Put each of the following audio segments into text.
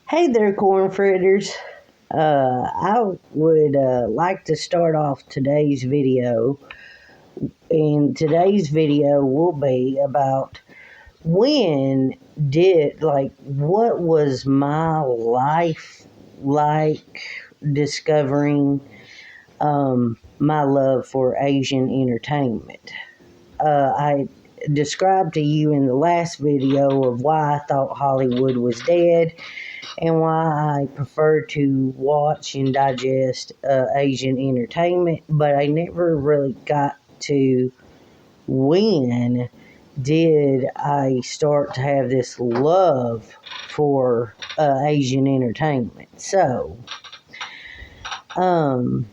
Hey there, corn fritters. I would like to start off today's video, and today's video will be about when what was my life like discovering my love for Asian entertainment. I described to you in the last video of why I thought Hollywood was dead and why I prefer to watch and digest Asian entertainment, but I never really got to when did I start to have this love for Asian entertainment. So, um,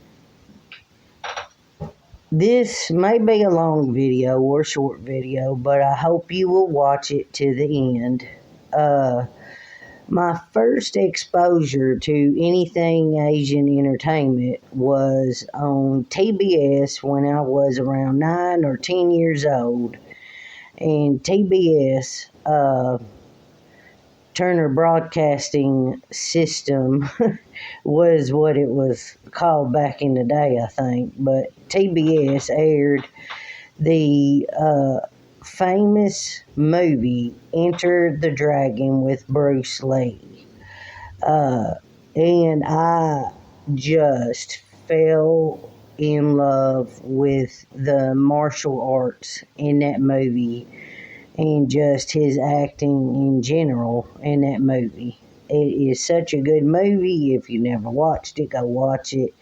this may be a long video or a short video, but I hope you will watch it to the end. My first exposure to anything Asian entertainment was on TBS when I was around 9 or 10 years old. And TBS, Turner Broadcasting System, was what it was called back in the day, I think. But TBS aired the famous movie Enter the Dragon with Bruce Lee. And I just fell in love with the martial arts in that movie and just his acting in general in that movie. It is such a good movie. If you never watched it, go watch it.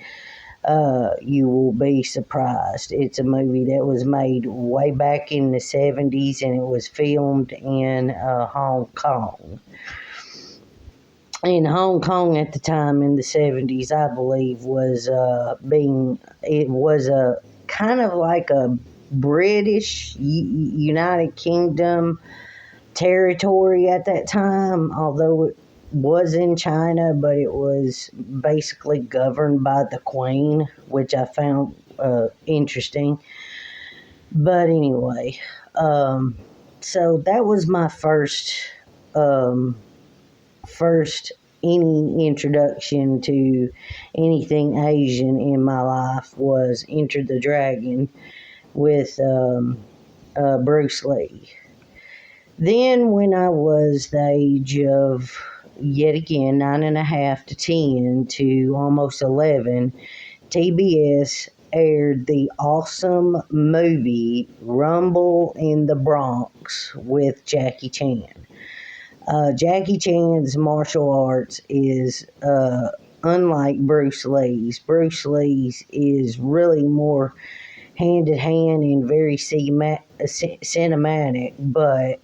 You will be surprised. It's a movie that was made way back in the 70s and it was filmed in Hong Kong. In Hong Kong at the time in the 70s, I believe, it was a kind of like a British United Kingdom territory at that time, although it was in China, but it was basically governed by the Queen, which I found interesting. But anyway, so that was my first any introduction to anything Asian in my life was Enter the Dragon with Bruce Lee. Then, when I was the age of, yet again, 9.5 to 10 to almost 11, TBS aired the awesome movie Rumble in the Bronx with Jackie Chan. Jackie Chan's martial arts is unlike Bruce Lee's. Bruce Lee's is really more hand in hand and very cinematic, but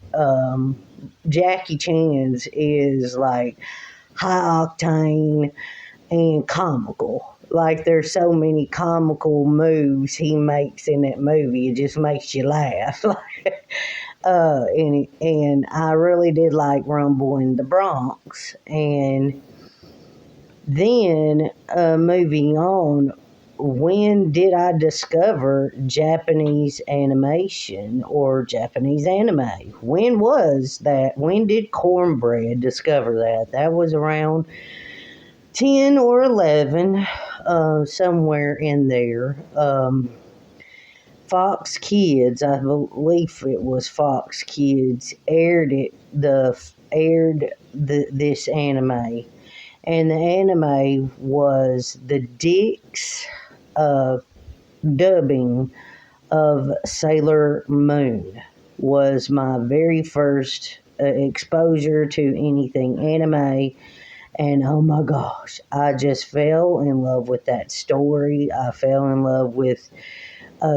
Jackie Chan's is like high octane and comical. Like there's so many comical moves he makes in that movie, it just makes you laugh. And I really did like Rumble in the Bronx. And then moving on, when did I discover Japanese animation or Japanese anime? When was that? When did Cornbread discover that? That was around 10 or 11, somewhere in there. Fox Kids, I believe it was Fox Kids, aired this anime, and the anime was the Dix dubbing of Sailor Moon. Was my very first exposure to anything anime. And oh my gosh, I just fell in love with that story. I fell in love with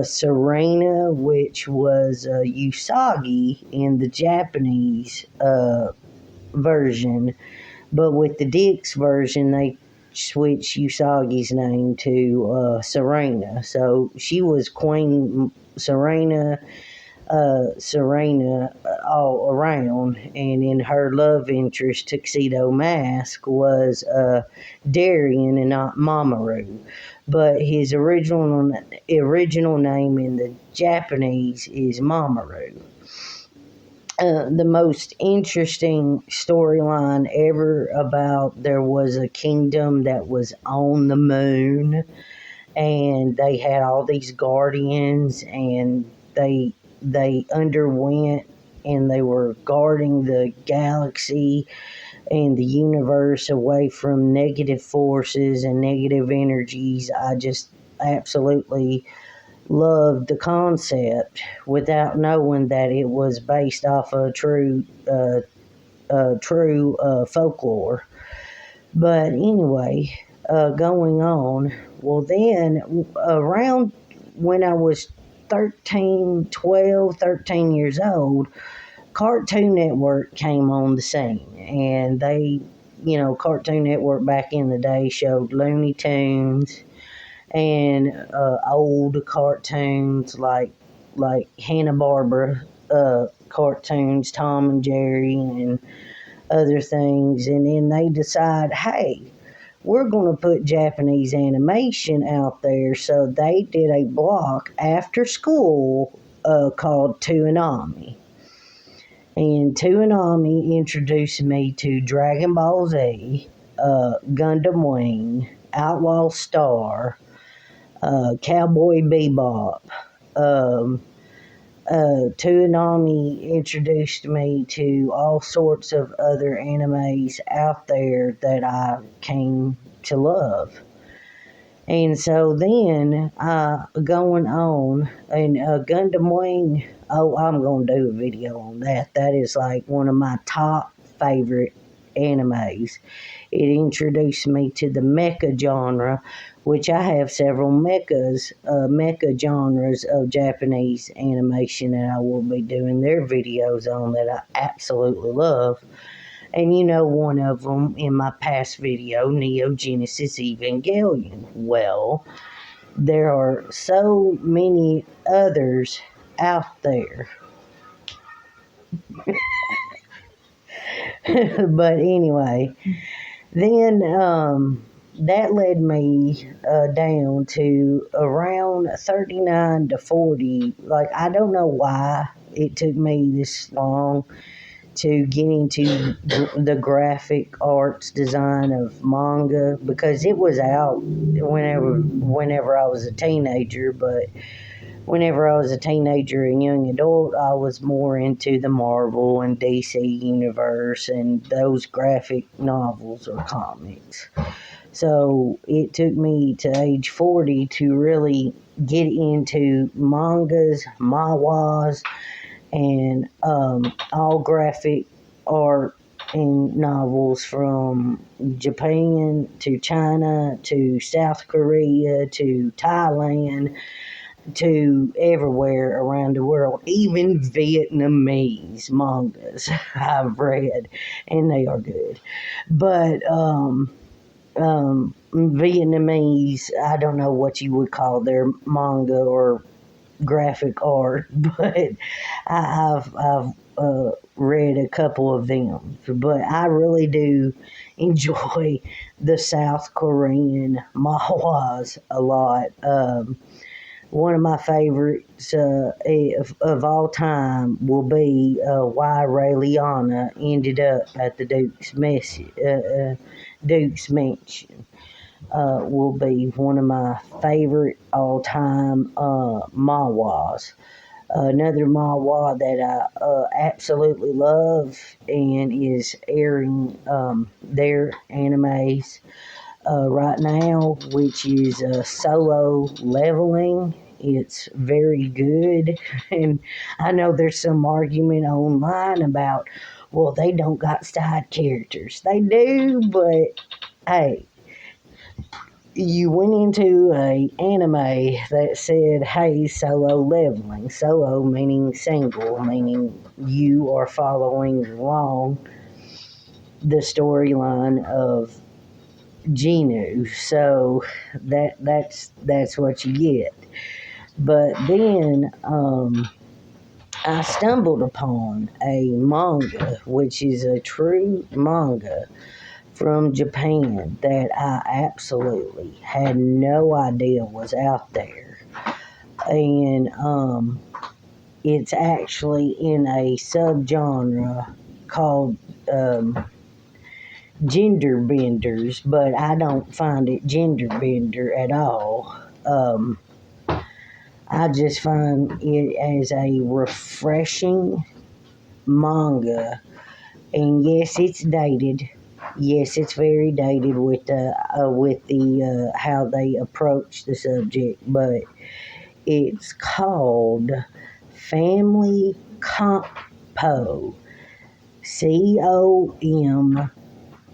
Serena, which was Usagi in the Japanese version. But with the Dix version, they switched Usagi's name to Serena. So she was Queen Serena all around, and in her love interest tuxedo mask was Darien and not Mamoru. But his original name in the Japanese is Mamoru. the most interesting storyline ever about there was a kingdom that was on the moon, and they had all these guardians, and they underwent, and they were guarding the galaxy and the universe away from negative forces and negative energies. I just absolutely loved the concept without knowing that it was based off a true folklore. But anyway, going on. Well, then around when I was 13 years old, Cartoon Network came on the scene, and Cartoon Network back in the day showed Looney Tunes and old cartoons like Hanna-Barbera cartoons, Tom and Jerry, and other things. And then they decide, hey, we're going to put Japanese animation out there. So they did a block after school called Toonami. And Toonami introduced me to Dragon Ball Z, Gundam Wing, Outlaw Star, Cowboy Bebop. Um, Toonami introduced me to all sorts of other animes out there that I came to love. And so then, going on, and Gundam Wing, oh, I'm going to do a video on that. That is like one of my top favorite animes. It introduced me to the mecha genre, which I have several mecha genres of Japanese animation that I will be doing their videos on that I absolutely love. And one of them in my past video, Neo Genesis Evangelion. Well, there are so many others out there. But anyway, then that led me down to around 39 to 40. Like, I don't know why it took me this long to get into the graphic arts design of manga, because it was out whenever I was a teenager. But whenever I was a teenager and young adult, I was more into the Marvel and DC universe and those graphic novels or comics. So it took me to age 40 to really get into mangas, manhwas, and all graphic art and novels from Japan to China to South Korea to Thailand to everywhere around the world. Even Vietnamese mangas I've read, and they are good. But Vietnamese, I don't know what you would call their manga or graphic art, but I've read a couple of them. But I really do enjoy the South Korean manhwas a lot. One of my favorites of all time will be why Ray Liotta ended up at the Duke's Mansion. Will be one of my favorite all-time manhwas. Another manhwa that I absolutely love and is airing their animes right now, which is Solo Leveling. It's very good, and I know there's some argument online about, well, they don't got side characters. They do, but hey, you went into a anime that said, hey, solo leveling. Solo meaning single, meaning you are following along the storyline of Genu. So that's what you get. But then I stumbled upon a manga, which is a true manga from Japan that I absolutely had no idea was out there. And it's actually in a subgenre called gender benders, but I don't find it gender bender at all. I just find it as a refreshing manga, and yes, it's dated. Yes, it's very dated with the how they approach the subject, but it's called Family Compo.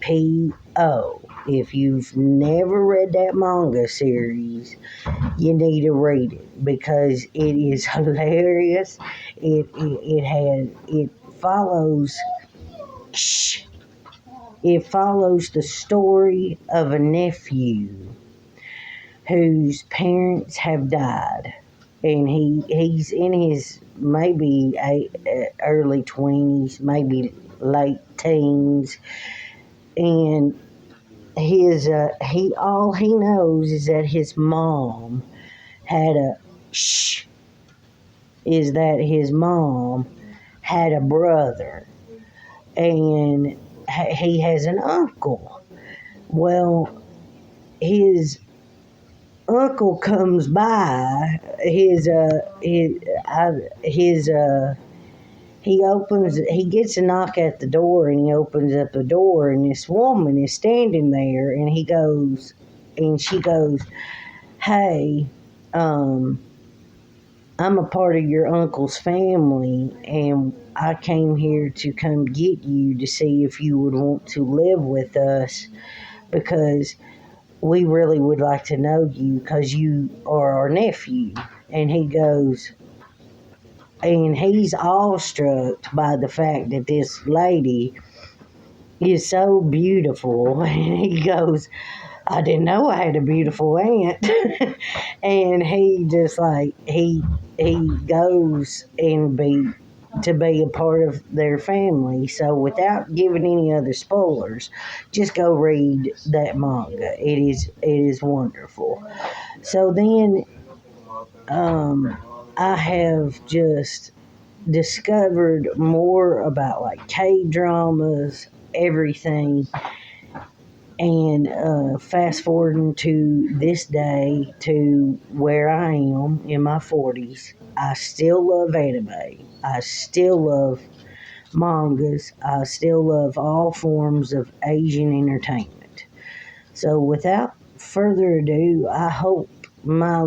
COMPO. If you've never read that manga series, you need to read it because it is hilarious. It follows shh, it follows the story of a nephew whose parents have died, and he's in his maybe early 20s, maybe late teens, and he all he knows is that his mom had a shh is that his mom had a brother, and he has an uncle. Well, his uncle comes by. He gets a knock at the door, and he opens up the door, and this woman is standing there, and she goes, "Hey, um, I'm a part of your uncle's family, and I came here to come get you to see if you would want to live with us because we really would like to know you because you are our nephew." And he's awestruck by the fact that this lady is so beautiful. And he goes, "I didn't know I had a beautiful aunt." And he just he goes to be a part of their family. So without giving any other spoilers, just go read that manga. It is wonderful. So then I have just discovered more about like K dramas, everything, and fast forwarding to this day to where I am in my 40s. I still love anime. I still love mangas. I still love all forms of Asian entertainment. So without further ado, I hope my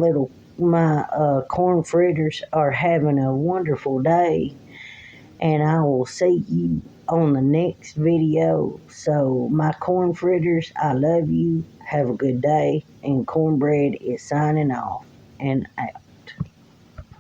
corn fritters are having a wonderful day, and I will see you on the next video. So my corn fritters, I love you. Have a good day, and Cornbread is signing off and out.